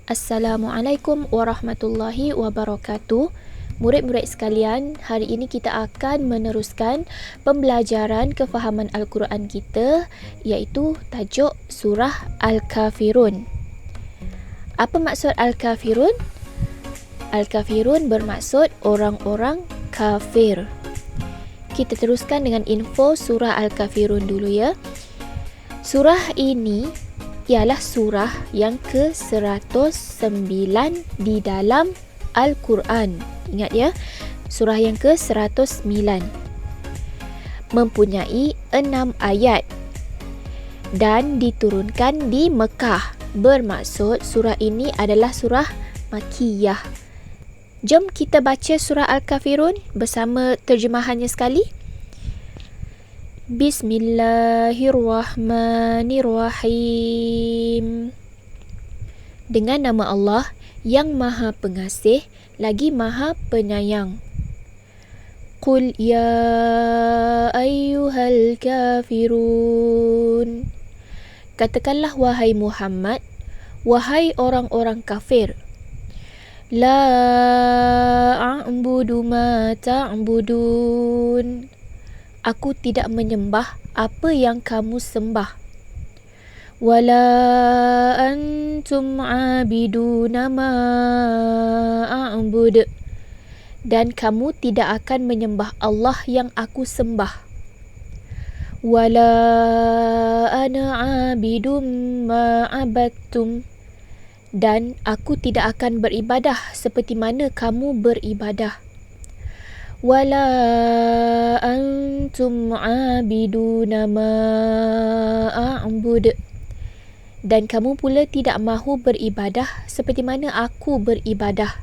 Assalamualaikum warahmatullahi wabarakatuh. Murid-murid sekalian, hari ini kita akan meneruskan pembelajaran kefahaman Al-Quran kita, iaitu tajuk surah Al-Kafirun. Apa maksud Al-Kafirun? Al-Kafirun bermaksud orang-orang kafir. Kita teruskan dengan info surah Al-Kafirun dulu ya. Surah ini ialah surah yang ke-109 di dalam Al-Quran. Ingat ya, surah yang ke-109. Mempunyai 6 ayat dan diturunkan di Mekah. Bermaksud surah ini adalah surah Makkiyah. Jom kita baca surah Al-Kafirun bersama terjemahannya sekali. Bismillahirrahmanirrahim. Dengan nama Allah yang Maha Pengasih lagi Maha Penyayang. Qul ya ayyuhal kafirun. Katakanlah wahai Muhammad, wahai orang-orang kafir. La a'budu ma ta'budun. Aku tidak menyembah apa yang kamu sembah. Wala antum abiduna ma a'bud. Dan kamu tidak akan menyembah Allah yang aku sembah. Wala ana abidum ma abattum. Dan aku tidak akan beribadah seperti mana kamu beribadah. Wala antum abiduna ma a'bud. Dan kamu pula tidak mahu beribadah seperti mana aku beribadah.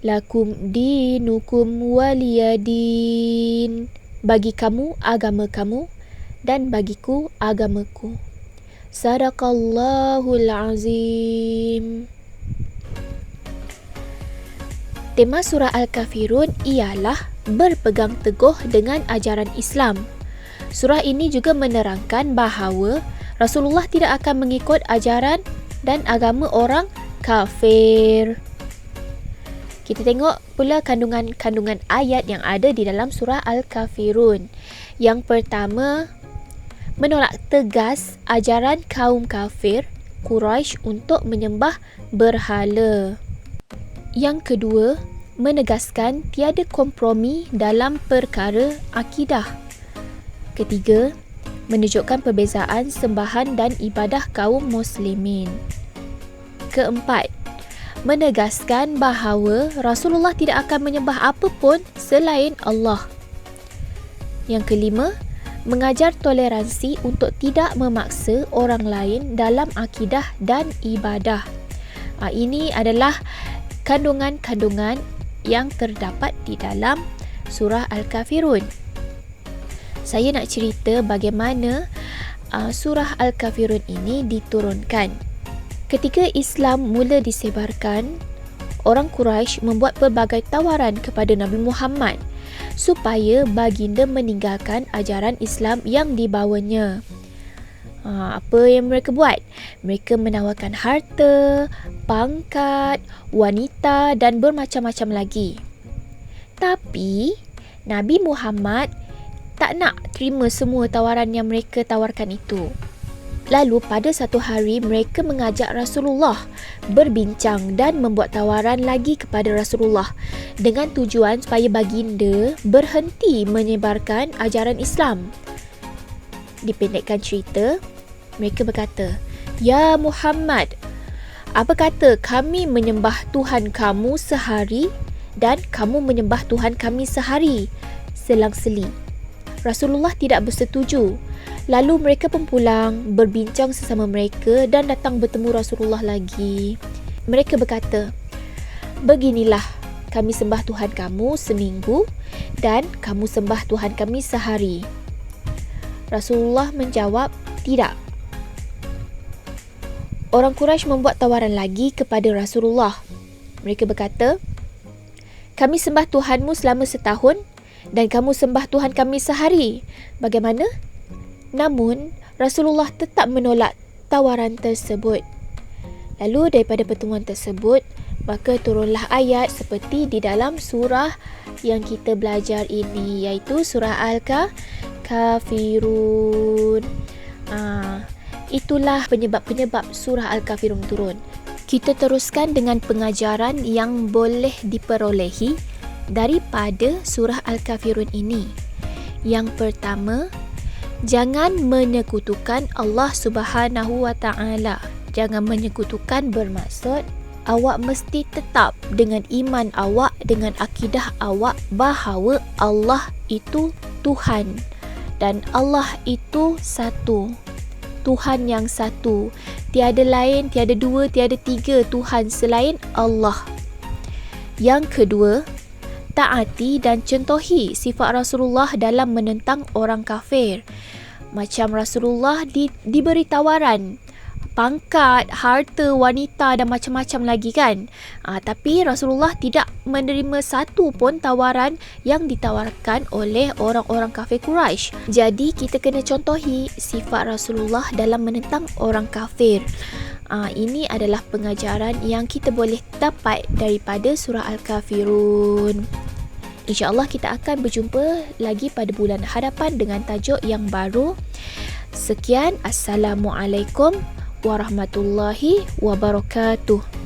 Lakum dinukum waliyadin. Bagi kamu agama kamu dan bagiku agamaku. Sadaqallahul azim. Tema surah Al-Kafirun ialah berpegang teguh dengan ajaran Islam. Surah ini juga menerangkan bahawa Rasulullah tidak akan mengikut ajaran dan agama orang kafir. Kita tengok pula kandungan ayat yang ada di dalam surah Al-Kafirun. Yang pertama, menolak tegas ajaran kaum kafir Quraisy untuk menyembah berhala. Yang kedua, menegaskan tiada kompromi dalam perkara akidah. Ketiga, menunjukkan perbezaan sembahan dan ibadah kaum muslimin. Keempat, menegaskan bahawa Rasulullah tidak akan menyembah apapun selain Allah. Yang kelima, mengajar toleransi untuk tidak memaksa orang lain dalam akidah dan ibadah. Ini adalah kandungan-kandungan yang terdapat di dalam surah Al-Kafirun. Saya nak cerita bagaimana surah Al-Kafirun ini diturunkan. Ketika Islam mula disebarkan, orang Quraisy membuat pelbagai tawaran kepada Nabi Muhammad supaya baginda meninggalkan ajaran Islam yang dibawanya. Apa yang mereka buat? Mereka menawarkan harta, pangkat, wanita dan bermacam-macam lagi. Tapi Nabi Muhammad tak nak terima semua tawaran yang mereka tawarkan itu. Lalu pada satu hari mereka mengajak Rasulullah berbincang dan membuat tawaran lagi kepada Rasulullah dengan tujuan supaya baginda berhenti menyebarkan ajaran Islam. Dipendekkan cerita, mereka berkata, "Ya Muhammad, apa kata kami menyembah Tuhan kamu sehari dan kamu menyembah Tuhan kami sehari?" Selang-seli. Rasulullah tidak bersetuju. Lalu mereka pun pulang, berbincang sesama mereka dan datang bertemu Rasulullah lagi. Mereka berkata, "Beginilah, kami sembah Tuhan kamu seminggu dan kamu sembah Tuhan kami sehari." Rasulullah menjawab, "Tidak." Orang Quraisy membuat tawaran lagi kepada Rasulullah. Mereka berkata, "Kami sembah Tuhanmu selama setahun dan kamu sembah Tuhan kami sehari. Bagaimana?" Namun, Rasulullah tetap menolak tawaran tersebut. Lalu daripada pertemuan tersebut, maka turunlah ayat seperti di dalam surah yang kita belajar ini, iaitu surah Al-Kafirun. Itulah penyebab-penyebab surah Al-Kafirun turun. Kita teruskan dengan pengajaran yang boleh diperolehi daripada surah Al-Kafirun ini. Yang pertama, jangan menyekutukan Allah Subhanahu wa Ta'ala. Jangan menyekutukan bermaksud awak mesti tetap dengan iman awak, dengan akidah awak bahawa Allah itu Tuhan dan Allah itu satu. Tuhan yang satu. Tiada lain, tiada dua, tiada tiga Tuhan selain Allah. Yang kedua, taati dan contohi sifat Rasulullah dalam menentang orang kafir. Macam Rasulullah diberi tawaran pangkat, harta, wanita dan macam-macam lagi kan. Tapi Rasulullah tidak menerima satu pun tawaran yang ditawarkan oleh orang-orang kafir Quraisy. Jadi kita kena contohi sifat Rasulullah dalam menentang orang kafir. Ini adalah pengajaran yang kita boleh dapat daripada surah Al-Kafirun. InsyaAllah kita akan berjumpa lagi pada bulan hadapan dengan tajuk yang baru. Sekian, Assalamualaikum warahmatullahi wabarakatuh.